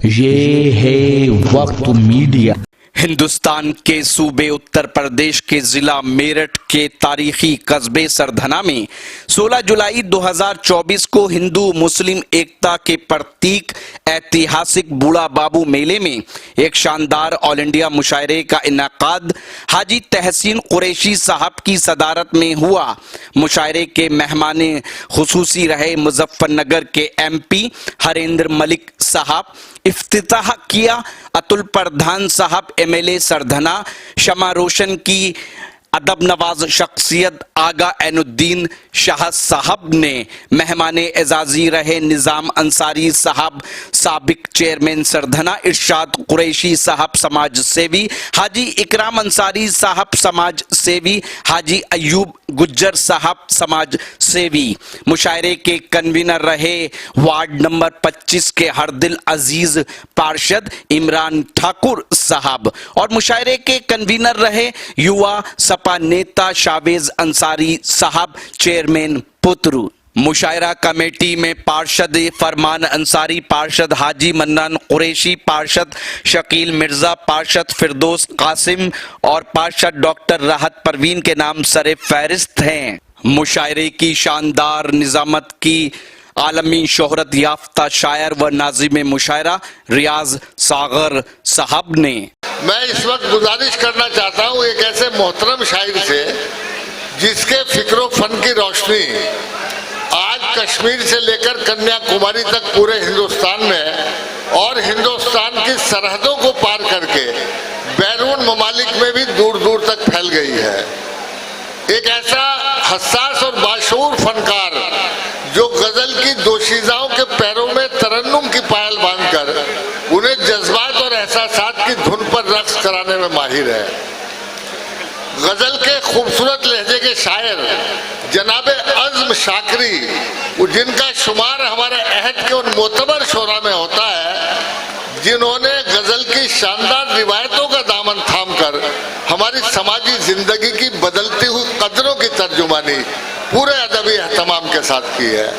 ये है वक्त मीडिया। हिंदुस्तान के सूबे उत्तर प्रदेश के जिला मेरठ के तारीखी कस्बे सरधना में 16 जुलाई 2024 को हिंदू मुस्लिम एकता के प्रतीक ऐतिहासिक बूढ़ा बाबू मेले में एक शानदार ऑल इंडिया मुशायरे का इनेकाद हाजी तहसीन कुरैशी साहब की सदारत में हुआ। मुशायरे के मेहमान खुसूसी रहे मुजफ्फरनगर के MP हरेंद्र मलिक साहब। इफ्तिताह किया अतुल प्रधान साहब MLA सरधना। शमा रोशन की अदब नवाज शख्सियत आगा ऐनुद्दीन शाह साहब ने। मेहमान एजाजी रहे निजाम अंसारी साहब साबिक चेयरमैन सरधना, इरशाद कुरैशी साहब समाज सेवी, हाजी इकराम अंसारी साहब समाज सेवी, हाजी अयूब गुज्जर साहब समाज सेवी। मुशायरे के कन्वीनर रहे वार्ड नंबर 25 के हरदिल अजीज पार्षद इमरान ठाकुर साहब और मुशायरे के कन्वीनर रहे युवा सपा नेता शावेज अंसारी साहब चेयरमैन पुत्रु। मुशायरा कमेटी में पार्षद फरमान अंसारी, पार्षद हाजी मन्नान कुरैशी, पार्षद शकील मिर्जा, पार्षद फिरदौस कासिम और पार्षद डॉक्टर राहत परवीन के नाम सरे फहरिस्त हैं। मुशायरे की शानदार निजामत की आलमी शोहरत याफ्ता शायर व नाज़िम मुशायरा रियाज सागर साहब ने। मैं इस वक्त गुजारिश करना चाहता हूँ एक ऐसे मोहतरम शायर से जिसके फिक्रो फन की रोशनी आज कश्मीर से लेकर कन्याकुमारी तक पूरे हिंदुस्तान में और हिंदुस्तान की सरहदों को पार करके बैरून ममालिक में भी दूर दूर तक फैल गई है। एक ऐसा हसास और बाशऊर फनकार जो गजल की दोशीज़ाओं के पैरों में तरन्नुम की पायल बांधकर उन्हें जज्बात और एहसासात की धुन पर रक्स कराने में माहिर है। गजल के खूबसूरत लहजे के शायर जनाबे अज़्म शाकरी, जिनका शुमार हमारे अहद के उन मोतबर शोरा में होता है जिन्होंने गजल की शानदार रिवायतों का दामन थामकर हमारी समाजी जिंदगी की बदलती हुई कदरों की तर्जुमानी पूरे अदबी एहतमाम के साथ की है।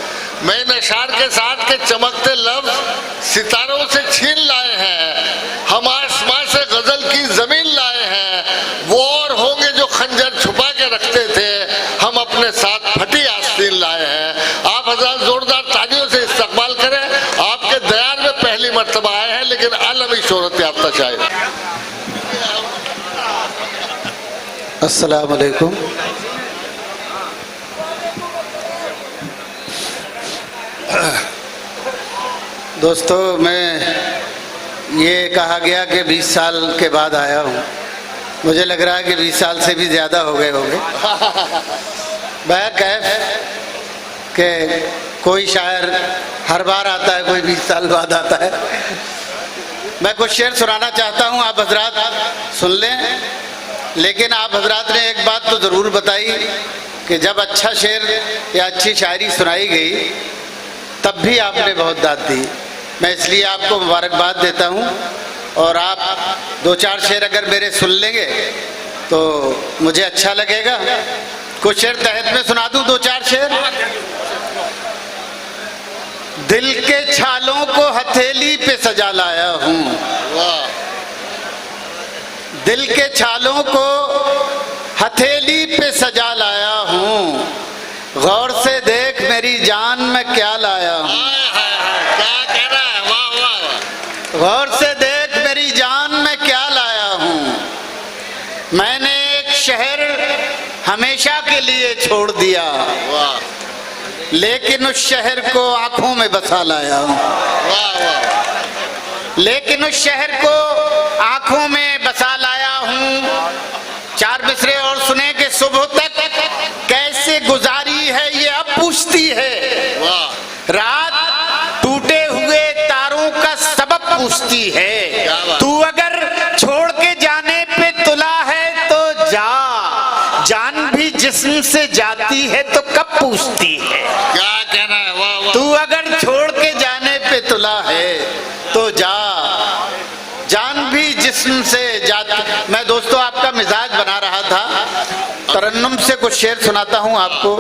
मैं इन अशार के साथ के चमकते लफ्ज सितारों से छीन लाए हैं, हम आसमां से गजल की जमीन लाए हैं। वो और होंगे जो खंजर छुपा के रखते थे, हम अपने साथ फटी आस्तीन लाए हैं। आप हज़ार जोरदार तालियों से इस्तकबाल करें। आपके दयार में पहली मर्तबा आए हैं लेकिन आलमी शोहरत याफ्ता शायर। अस्सलाम वालेकुम। दोस्तों, मैं ये कहा गया कि 20 साल के बाद आया हूँ, मुझे लग रहा है कि 20 साल से भी ज़्यादा हो गए होंगे। बैकैफ कि कोई शायर हर बार आता है, कोई 20 साल बाद आता है। मैं कुछ शेर सुनाना चाहता हूँ, आप हजरात सुन लें। लेकिन आप हजरात ने एक बात तो ज़रूर बताई कि जब अच्छा शेर या अच्छी शायरी सुनाई गई तब भी आपने बहुत दाद दी। मैं इसलिए आपको मुबारकबाद देता हूँ और आप 2-4 शेर अगर मेरे सुन लेंगे तो मुझे अच्छा लगेगा। कुछ शेर तहत में सुना दूँ, 2-4 शेर। दिल के छालों को हथेली पे सजा लाया हूँ, दिल के छालों को हथेली पे सजा लाया हूँ, गौर से देख मेरी जान में क्या लाया हूँ। क्या कह रहा है? वाह वाह। गौर से देख मेरी जान में क्या लाया हूँ। मैंने एक शहर हमेशा के लिए छोड़ दिया, लेकिन उस शहर को आंखों में बसा लाया हूँ। लेकिन उस शहर को आंखों में बसा लाया हूँ। 4 मिसरे और सुने कि सुबह तक कैसे गुजारी है ये अब पूछती है, रात टूटे हुए तारों का सबब पूछती है। तू अगर छोड़ के जाने पे तुला है तो जा, जान भी जिस्म से जाती है तो कब पूछती है। क्या कहना है? वाह वाह। तू अगर छोड़ के जाने पे तुला है तो जा, जान भी जिस्म से जाती। मैं दोस्तों आपका मिजाज बना रहा था, तरन्नुम से कुछ शेर सुनाता हूँ आपको।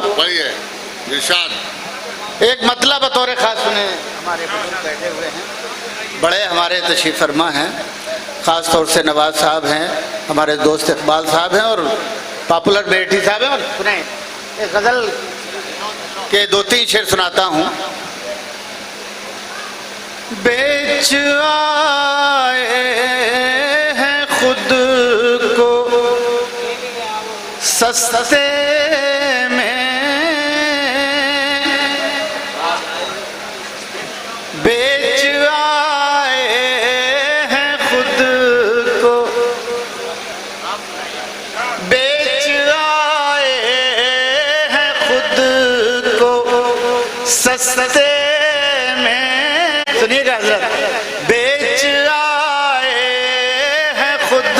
इरशाद। एक मतलब बतौर खास सुने, हमारे बुजुर्ग बैठे हुए हैं। बड़े हमारे तशरीफ़ फरमा हैं, ख़ास तौर से नवाज साहब हैं, हमारे दोस्त इकबाल साहब हैं और पॉपुलर बेटी साहब हैं। और सुने एक गज़ल के 2-3 शेर सुनाता हूँ। बेच आए हैं खुद को सस्ते में, बेच आए हैं खुद को, बेच आए हैं खुद को सस्ते में। सुनिएगा हज़रत, बेच आए हैं खुद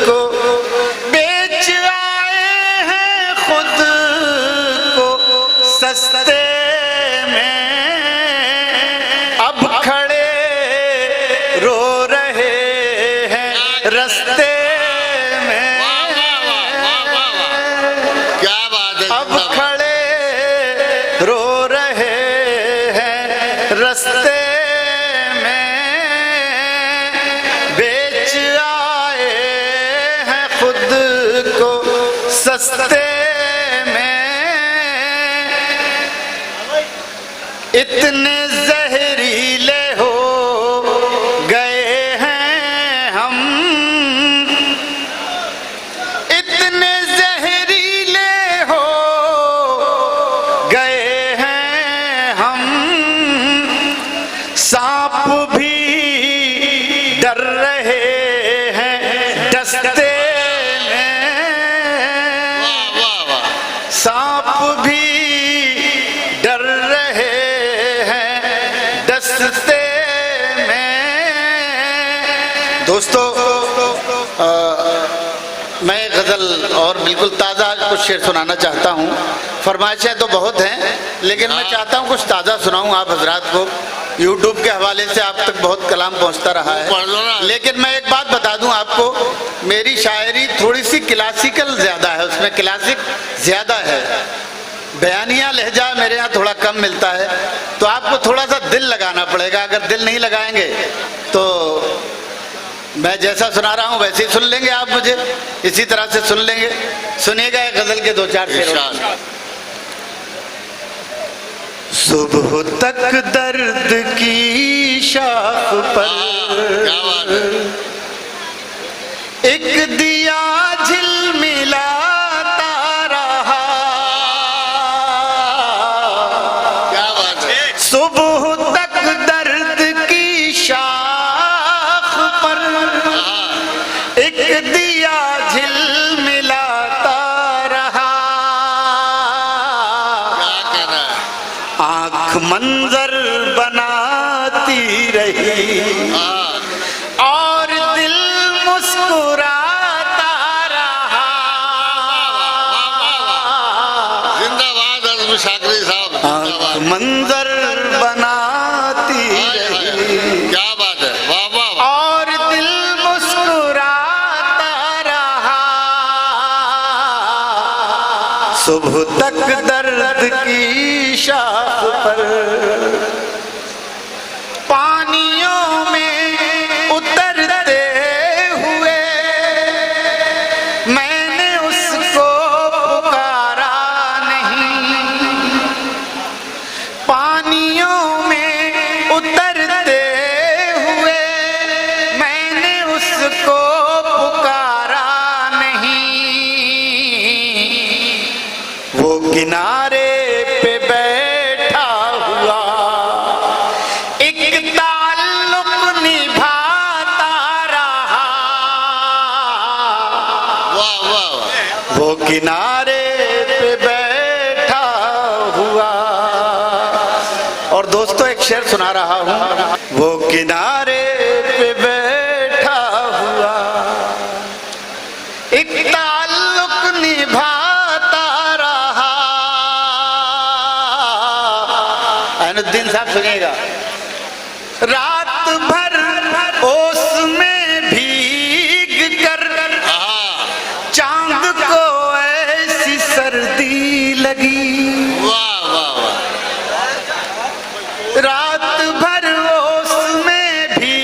को, बेच आए हैं खुद को सस्ते में, अब खड़े रो रहे हैं रस्ते में, क्या बात है, अब खड़े रो रहे हैं रस्ते में, बेच आए हैं खुद को सस्ते में। इतने जहरीले हो गए हैं हम, इतने जहरीले हो गए हैं हम, सांप भी डर रहे हैं डसते में, वाह वाह, सांप भी डर रहे हैं डसते में। दोस्तों मैं एक गज़ल और बिल्कुल ताज़ा कुछ शेर सुनाना चाहता हूँ। फरमाइशें तो बहुत हैं, लेकिन मैं चाहता हूँ कुछ ताज़ा सुनाऊँ आप हजरात को। यूट्यूब के हवाले से आप तक बहुत कलाम पहुँचता रहा पढ़ लो ना। है, लेकिन मैं एक बात बता दूँ आपको, मेरी शायरी थोड़ी सी क्लासिकल ज़्यादा है, उसमें क्लासिक ज़्यादा है, बयानिया लहजा मेरे यहाँ थोड़ा कम मिलता है, तो आपको थोड़ा सा दिल लगाना पड़ेगा। अगर दिल नहीं लगाएंगे तो मैं जैसा सुना रहा हूँ वैसे ही सुन लेंगे आप मुझे, इसी तरह से सुन लेंगे। सुनिएगा एक गज़ल के 2-4 शेर। सुबह तक दर्द की शाख पर क्या बात है, एक दिया झिलमिलाता रहा, क्या बात है, सुबह तक दर्द की शाख पर एक दिया झिलमिलाता रहा, क्या कहना है, आँख मंजर बनाती रही हाँ, और दिल मुस्कुराता रहा। जिंदाबाद अज़म शाकरी साहब, आँख जिंदाबाद, मंजर बनाती रही क्या बात है, वाह वाह वाह, और दिल मुस्कुराता रहा, सुबह तक दर्द की शाख पर पानियों में उतरते हुए मैंने उसको पुकारा नहीं, पानियों में उतरते हुए मैंने उसको पुकारा नहीं, वो किनारे पे बैठा हुआ एक ताल्लुक निभाता रहा, वाह वाह वाह, वो किनारे पे बैठा हुआ। और दोस्तों एक शेर सुना रहा हूँ, वो किनारे पे बैठा हुआ एक ताल्लुक निभाता रहा। ऐनुद्दीन साहब सुनिएगा, रात भर ओस में भीग कर चांद को ऐसी सर्दी लगी, वाह वाह वाह, रात भर ओस में भी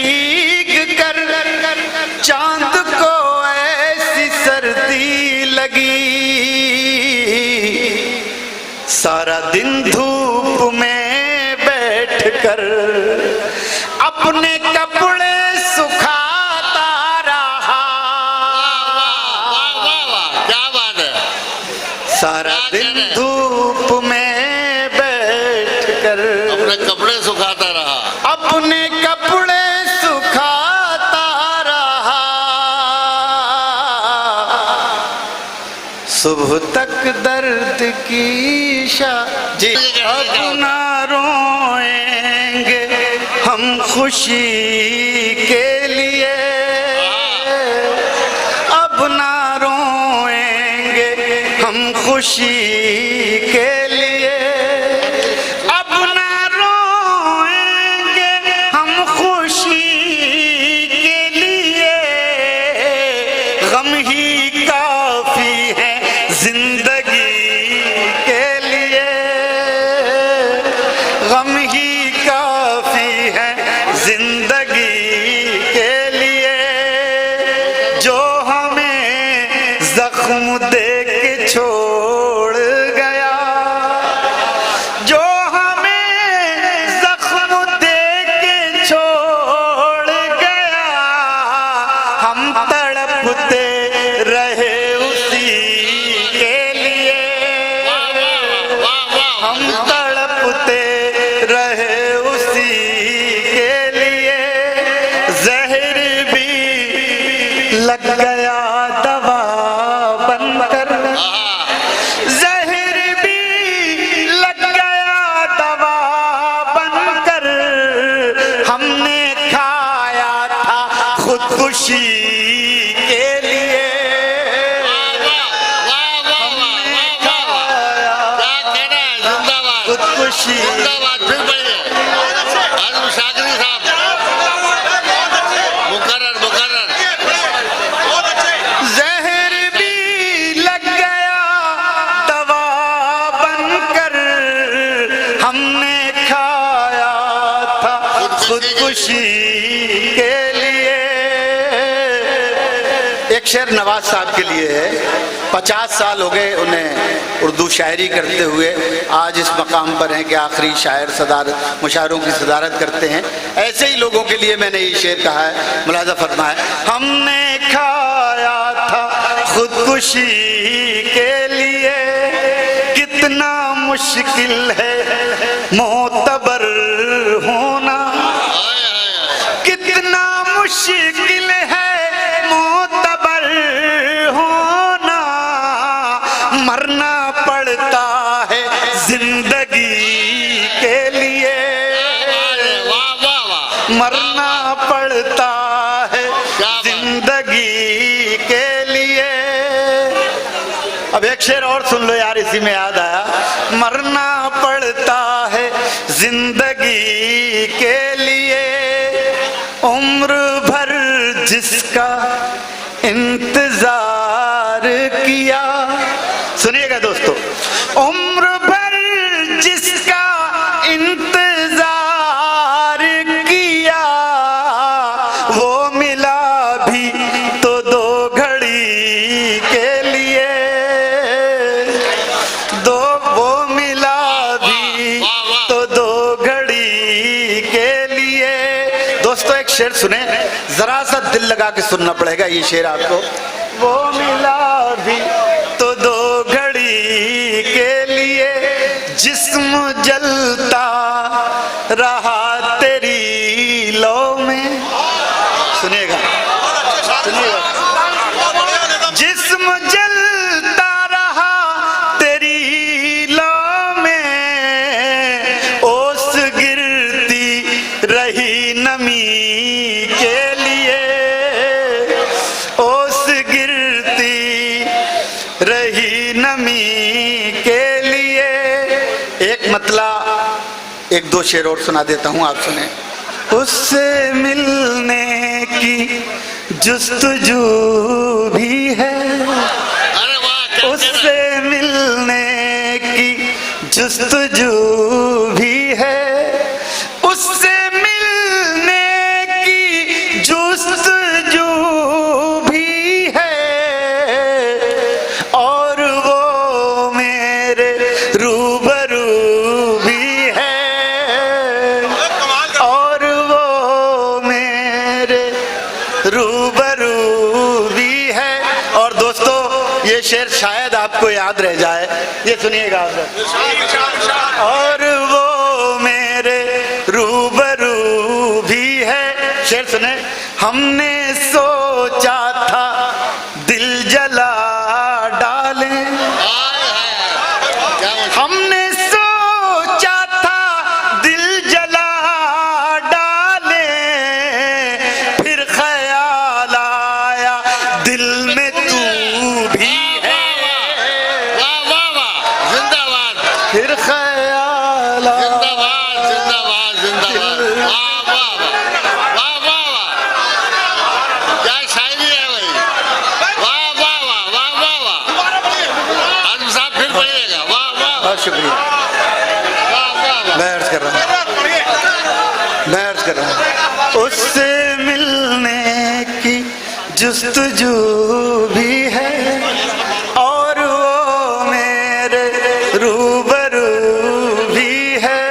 कर अपने कपड़े सुखाता रहा। वाह वाह वाह, क्या बात है। सारा दिन धूप में बैठकर अपने कपड़े सुखाता रहा। अपने कपड़े सुखाता रहा। सुबह तक दर्द की जी अब ना रोएंगे हम खुशी के लिए, अब ना रोएंगे हम खुशी के लिए, अब ना रोएंगे हम खुशी के लिए। गम ही काफी है जिंदगी के लिए, गम ही काफी है जिंदगी के लिए। जो हमें जख्म दे के छोड़ गया, जो हमें जख्म दे के छोड़ गया, हम तड़पते रहे उसी के लिए, हम तड़पते रहे उसी के लिए। जहर भी लग गया दवा बनकर, जहर भी लग गया दवा बनकर। हमने खाया था खुदकुशी के लिए, खुदकुशी। जिंदाबाद, फिर बढ़िए। आजम शाकरी साहब, मुकर्रर मुकर्रर। जहर भी लग गया दवा बनकर, हमने खाया था खुदकुशी के लिए। एक शेर नवाज साहब के लिए है। 50 साल हो गए उन्हें उर्दू शायरी करते हुए, आज इस मकाम पर हैं कि आखिरी शायर सदारत मुशायरों की सदारत करते हैं। ऐसे ही लोगों के लिए मैंने ये शेर कहा है, मुलाजा फरमाया। हमने खाया था खुदकुशी के लिए, कितना मुश्किल है मोतबर होना, कितना मुश्किल है मोतबर होना। मरना पड़ता है जिंदगी के लिए, वाह वाह वाह, मरना पड़ता है जिंदगी के लिए। अब एक शेर और सुन लो यार, इसी में याद आया। मरना पड़ता है जिंदगी के लिए, उम्र भर जिसका इंतजार किया। सुनिएगा दोस्तों, उम्र भर जिसका इंतजार किया, वो मिला भी तो 2 घड़ी के लिए, वो मिला भी तो 2 घड़ी के लिए। दोस्तों एक शेर सुने, जरा सा दिल लगा के सुनना पड़ेगा ये शेर आपको। वो मिला भी तो 2 घड़ी के लिए, जिस्म जलता रहा तेरी लौ में। सुनिएगा सुनिएगा, जिस्म जलता रहा तेरी लौ में, ओस गिरती रही नमी के लिए, ओस गिरती रही नमी के लिए। एक मतला, 1-2 शेर और सुना देता हूं, आप सुने। उससे मिलने की जुस्तजू भी है, अरे वाह, उससे मिलने की जुस्तजू भी है, उससे मिलने की जुस्तजू भी है, और वो मेरे रूबरू भी है। रूबरू भी है। और दोस्तों ये शेर शायद आपको याद रह जाए, ये सुनिएगा आप। और वो मेरे रूबरू भी है, शेर सुने। हमने सोचा था दिल जला डाले, हमने सोचा था दिल जला डाले, फिर ख्याल आया दिल में तू भी है। वाह वाह वाह, जिंदाबाद, फिर ख्याल आया, जिंदाबाद जिंदाबाद जिंदाबाद, वाह वाह वाह, वाह वाह वाह, क्या शायरी है भाई, वाह वाह वाह, वाह वाह वाह। आजम साहब फिर पढ़िएगा, वाह वाह, बहुत शुक्रिया। वाह वाह वाह। मैं अर्ज कर रहा हूँ, मैं अर्ज कर रहा हूँ। उससे मिलने की जुस्तजू भी है, और वो मेरे रूबरू भी है।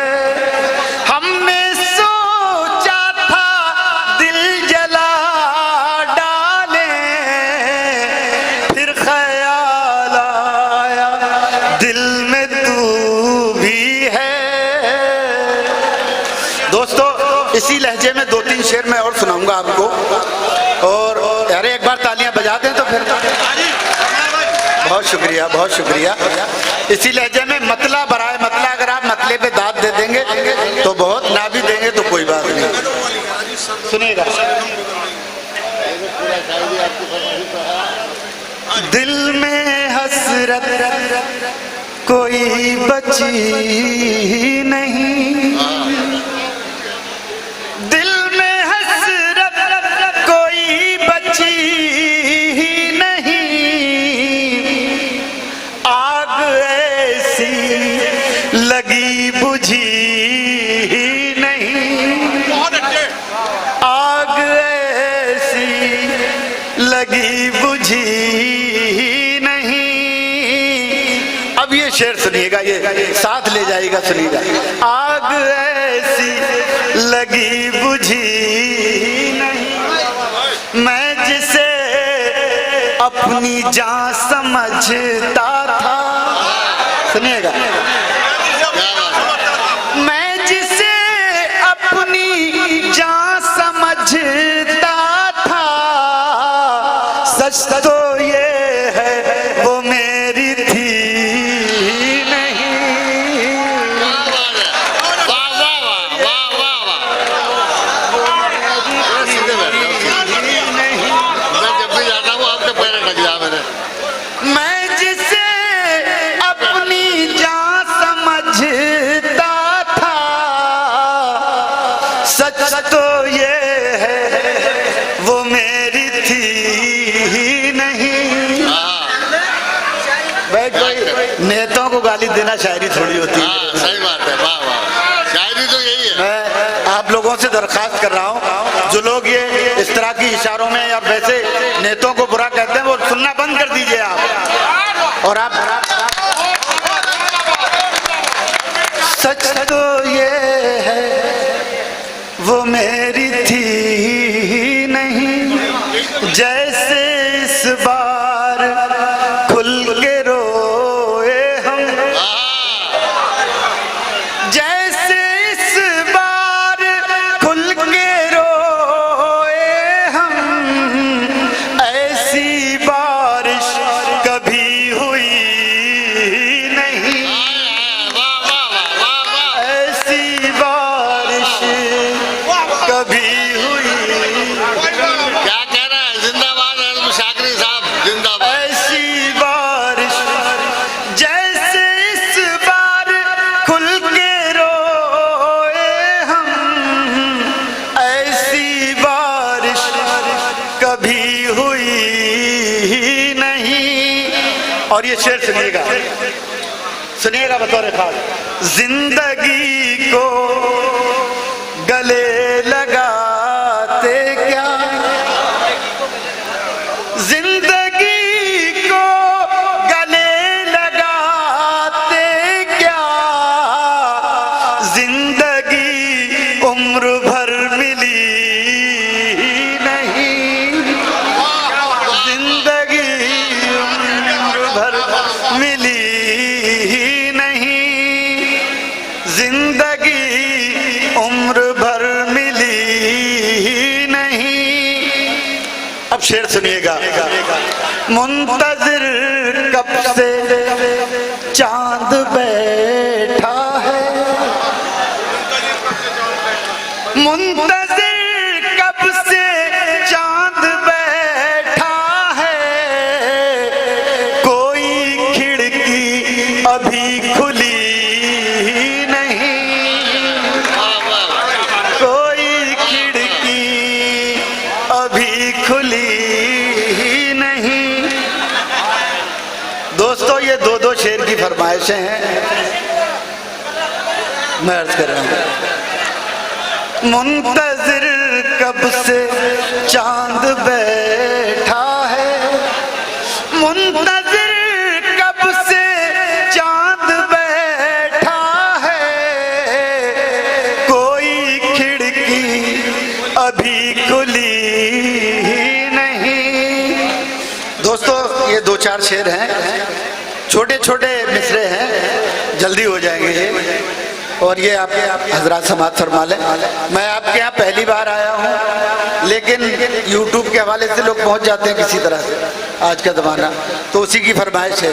हमने सोचा था दिल जला डाले, फिर ख्याल आया दिल में तू भी है। दोस्तों इसी लहजे में 2-3 शेर मैं और सुनाऊंगा आपको, और अरे एक बार तालियां बजा दें तो फिर। बहुत शुक्रिया, बहुत शुक्रिया। इसी लहजे में मतला बराए मतला, अगर आप मतले पे दाद दे देंगे तो बहुत, ना भी देंगे तो कोई बात नहीं। सुनिएगा। दिल में हसरत कोई बची नहीं, दिल में हसरत कोई बची नहीं, आग ऐसी लगी बुझी नहीं, आग ऐसी लगी बुझी नहीं। अब ये शेर सुनिएगा, ये साथ ले जाएगा, सुनिएगा। आग ऐसी लगी बुझी नहीं, मैं जिसे अपनी जान समझता था, सुनिएगा। मैं जिसे अपनी जान समझता था, सच तो ये है वो मेरी थी नहीं। वाह वाह वाह, वाह वाह वाह। सीधे बैठ जाओ, मैं जब भी जाता हूँ आपके पैर ढक जा मेरे। मैं जिसे अपनी जान समझता था, सच तो ये है वो मेरी थी नहीं। भाई कोई नेताओं को गाली देना शायरी थोड़ी होती है। हाँ सही बात है, वाह वाह, शायरी तो यही है। मैं आप लोगों से दरखास्त कर रहा हूँ, जो लोग ये इस तरह की इशारों में या वैसे नेताओं को बुरा कहते हैं, वो सुनना बंद कर दीजिए आप। और आप सच तो ये है वो मेरी थी नहीं, जैसे इस बार खुल के रोए हम, जैसे इस बार खुल के रोए हम, ऐसी बारिश कभी हुई नहीं, वाह वाह वाह, वाह वाह। ऐसी बारिश कभी हुई, क्या कह रहा है, जिंदाबाद आजम शाकरी साहब, जिंदाबाद। ऐसी बारिश जैसे इस बार खुल के रोए हम, ऐसी बारिश कभी हुई नहीं। और ये शेर सुनिएगा, सुनिएगा बतौर खास। जिंदगी को गले लगाते क्या, जिंदगी को गले लगाते क्या, जिंदगी उम्र भर मिली नहीं, शेर सुनिएगा। मुंतजिर कब से चांद बैठा है, मुंतजिर कब से चांद बैठा है, कोई खिड़की अभी खुली नहीं, कोई खिड़की अभी खुली नहीं। दोस्तों ये दो शेर की फरमाइशें हैं, मैं अर्ज कर रहा हूं। मुंतजिर कब से चांद बैठा है, मुंतजिर कब से चांद बैठा है, कोई खिड़की अभी खुली नहीं। दोस्तों ये 2-4 शेर हैं, छोटे छोटे मिसरे हैं, जल्दी हो जाएंगे ये, और ये आप हजरात समाअत फरमा लें। मैं आपके यहाँ पहली बार आया हूँ, लेकिन YouTube के हवाले से लोग पहुँच जाते हैं किसी तरह से, आज का ज़माना, तो उसी की फरमाइश है।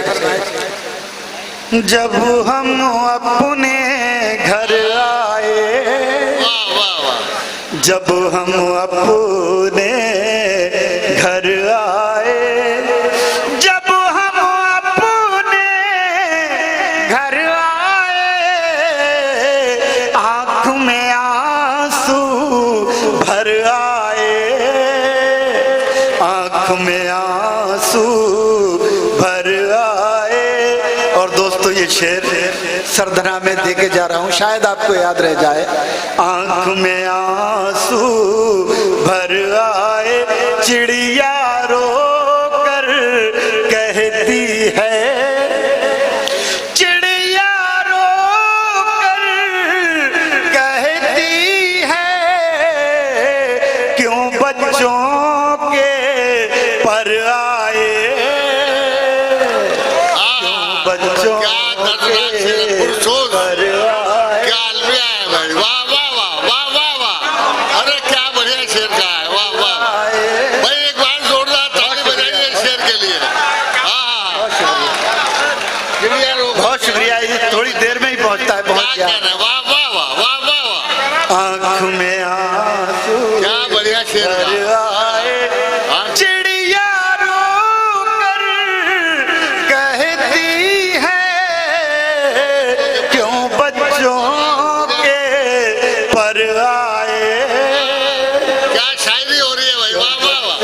जब हम अपने घर आए, जब हम अपने घर आए, जब हम अपने घर आंख में आंसू भर आए, आंख में आंसू भर आए। और दोस्तों ये शेर सरधना में दे के जा रहा हूँ, शायद आपको याद रह जाए। आंख में आंसू भर आए, चिड़िया रो कर कहती है, बच्चों के पर आए, बच्चों के पर आए। क्या अलविया है भाई, वाह वाह वाह वाह वाह वाह, अरे क्या बढ़िया शेर का है, वाह वाह भाई, एक बार जोरदार ताली बजाइए शेर के लिए। बहुत शुक्रिया, ये थोड़ी देर में ही पहुंचता है, पहुंच गया। वाह वाह वाह वाह वाह वाह, आंख में आंसू क्या बढ़िया शेर आए, चिड़िया रो कर कहती है, क्यों बच्चों के पर आए। क्या शायरी हो रही है भाई, वाह वाह वाह।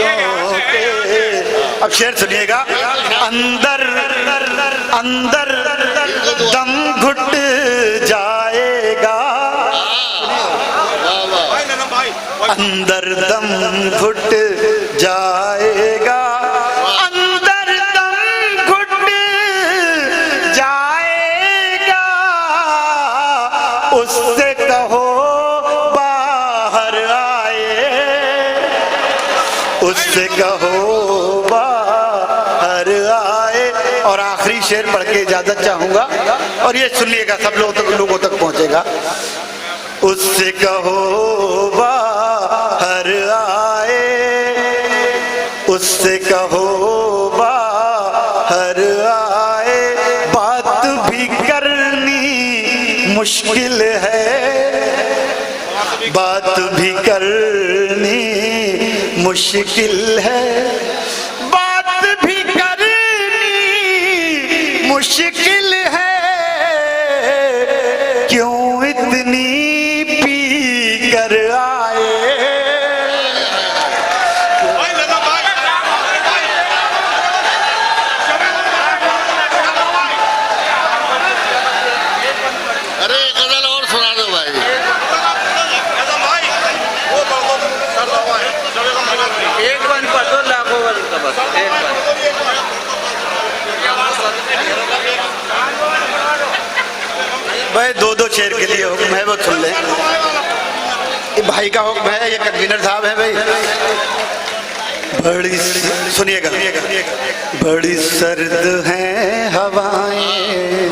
अब शेर सुनिएगा। अंदर अंदर दम घुट जाएगा, अंदर दम घुट जाएगा, अंदर दम घुट जाएगा, उससे कहो बाहर आए, उससे कहो बाहर आए। और आखिरी शेर पढ़ के इजाजत चाहूंगा, और ये सुनिएगा, सब लोगों तक पहुंचेगा। उससे कहो बाहर आए, उससे कहो बाहर आए, बात भी करनी मुश्किल है, बात भी करनी मुश्किल है, बात भी करनी मुश्किल है, क्यों इतनी पी कर आए। अरे गजल और सुना दो भाई, एक बन पर दो लाखों बन का बस एक बन। भाई 2-2 शेर के लिए हुक्म है, वो सुन ले। ये भाई का हुक्म है, ये कन्वीनर साहब है भाई। बड़ी सुनिएगा, बड़ी सर्द हैं हवाएं,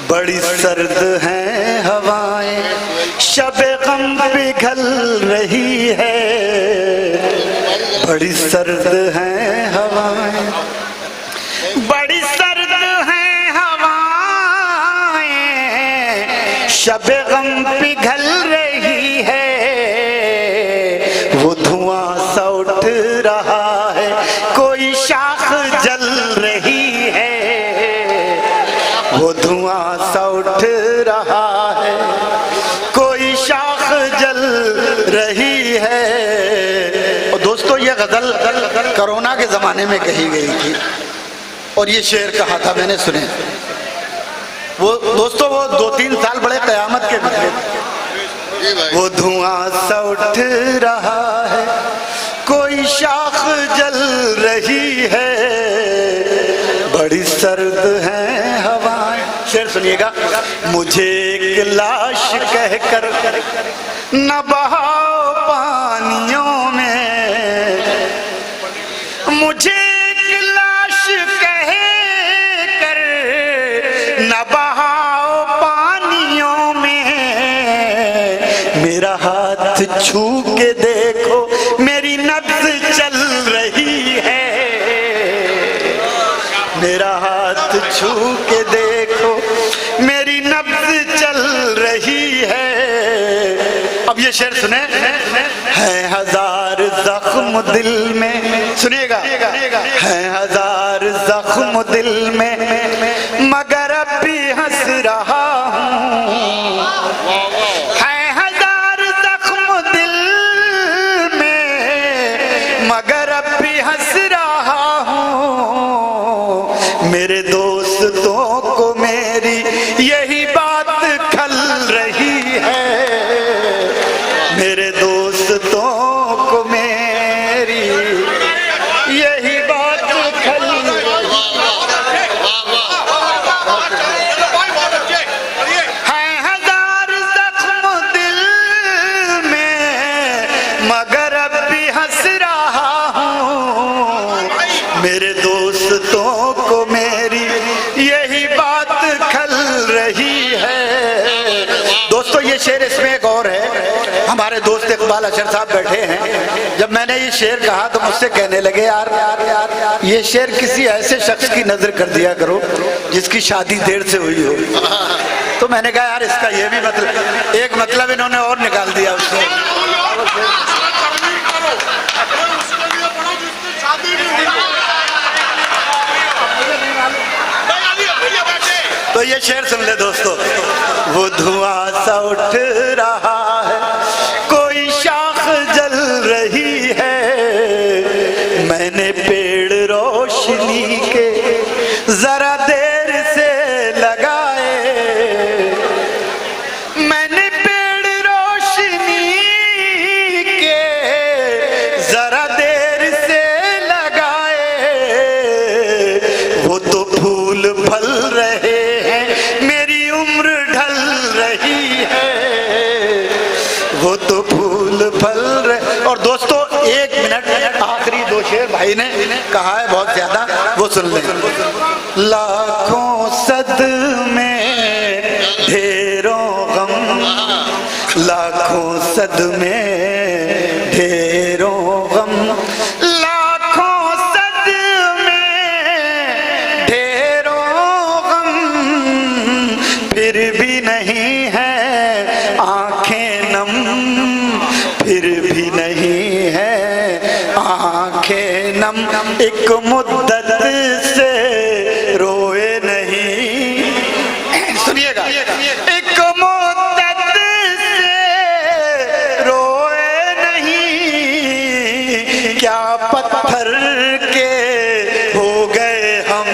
बड़ी सर्द हैं हवाएं, शब गम पिघल रही है, बड़ी सर्द है हवाएं, बड़ी सर्द है हवाएं, शबे गम पिघल रही है, वो धुआं सा उठ रहा है, कोई शाख जल रही है, वो धुआं सा उठ रहा है, कोई शाख जल रही है। और दोस्तों ये गजल कोरोना के जमाने में कही गई थी और ये शेर कहा था मैंने सुने। वो दोस्तों वो 2-3 साल बड़े कयामत के गुजरे थे। वो धुआं सा उठ रहा है, कोई शाख जल रही है, बड़ी सर्द है हवाएं। शेर सुनिएगा। मुझे एक लाश कहकर न बहाओ पानियों में, मुझे एक लाश कहकर न बहाओ पानियों में, मेरा हाथ छू के देखो मेरी नब्ज़ चल रही है, मेरा हाथ छू के देखो मेरी नब्ज़ चल रही है। अब ये शेर सुने। है हजार जख्म दिल में, सुनिएगा, है हजार जख्म दिल में, मगर अब भी हंस रहा हूँ, है हजार जख्म दिल में, मगर अब भी हंस रहा हूँ, मेरे दोस्तों को मेरी यही बात खल रही है, मेरे दोस्तों को मेरी यही बात खल है, हजार जख्म दिल में, मगर अब भी हंस रहा हूँ, मेरे दोस्तों को मेरी यही बात खल रही है। दोस्तों ये शेर, इसमें एक और है। हमारे दोस्त इकबाल अशर साहब बैठे हैं। जब मैंने ये शेर कहा तो मुझसे कहने लगे, यार ये शेर किसी ऐसे शख्स की नजर कर दिया करो जिसकी शादी देर से हुई हो। तो मैंने कहा यार इसका ये भी मतलब, एक मतलब इन्होंने और निकाल दिया उससे। तो ये शेर सुन ले दोस्तों। वो धुआं सा उठ रहा है, कोई शाख जल रही है, मैंने पेड़ रोशनी के जरा देर से लगाए, मैंने पेड़ रोशनी के जरा देर से लगाए, वो तो फूल फल रहे हैं, मेरी उम्र ढल रही है, वो तो फूल फल रहे। और दोस्तों 1 मिनट आखिरी 2 शेर भाई ने कहा है बहुत ज्यादा, वो सुन लें। लाखों सदमे ढेरों गम, लाखों सदमे ढेरों गम, लाखों सदमे ढेरों गम, फिर भी नहीं है आंखें नम, फिर भी नहीं है आंखें नम, एक मुद्दत से रोए नहीं। सुनिएगा, एक मुद्दत से रोए नहीं, क्या पत्थर के हो गए हम।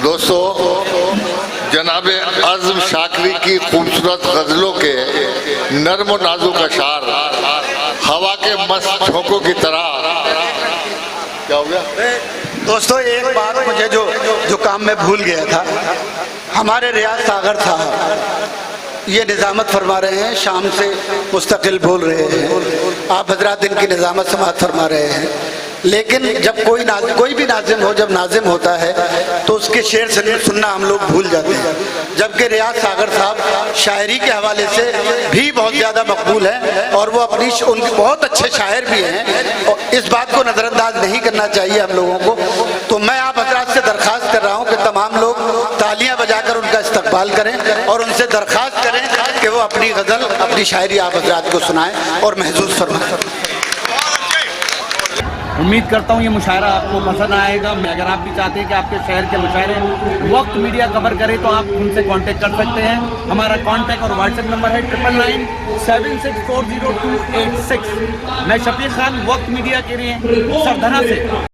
दोस्तों, जनाब आज़म शाकरी की खूबसूरत गजलों के नर्म और नाजुक अशार हवा के मस्त झोंकों की तरह। क्या हो गया दोस्तों? एक बात मुझे जो काम में भूल गया था, हमारे रियाज सागर साहब ये निजामत फरमा रहे हैं, शाम से मुस्तकिल बोल रहे हैं, आप हजरात इनकी निजामत समात फरमा रहे हैं, लेकिन जब कोई भी नाजिम हो, जब नाजिम होता है तो उसके शेर सुनना हम लोग भूल जाते हैं। जबकि रियाज सागर साहब शायरी के हवाले से भी बहुत ज़्यादा मकबूल हैं और वो उनके बहुत अच्छे शायर भी हैं और इस बात को नज़रअंदाज नहीं करना चाहिए हम लोगों को। तो मैं आप हजरात से दरख्वास्त कर रहा हूँ कि तमाम लोग तालियां बजाकर उनका इस्तकबाल करें और उनसे दरख्वास्त करें कि वो अपनी गज़ल, अपनी शायरी आप हजरात को सुनाएं और महसूस फरमाएं। उम्मीद करता हूँ ये मुशायरा आपको पसंद आएगा। अगर आप भी चाहते हैं कि आपके शहर के मुशायरे वक्त मीडिया कवर करे तो आप उनसे कांटेक्ट कर सकते हैं। हमारा कांटेक्ट और व्हाट्सएप नंबर है 9997640286। मैं शफीक खान, वक्त मीडिया के लिए सरधना से।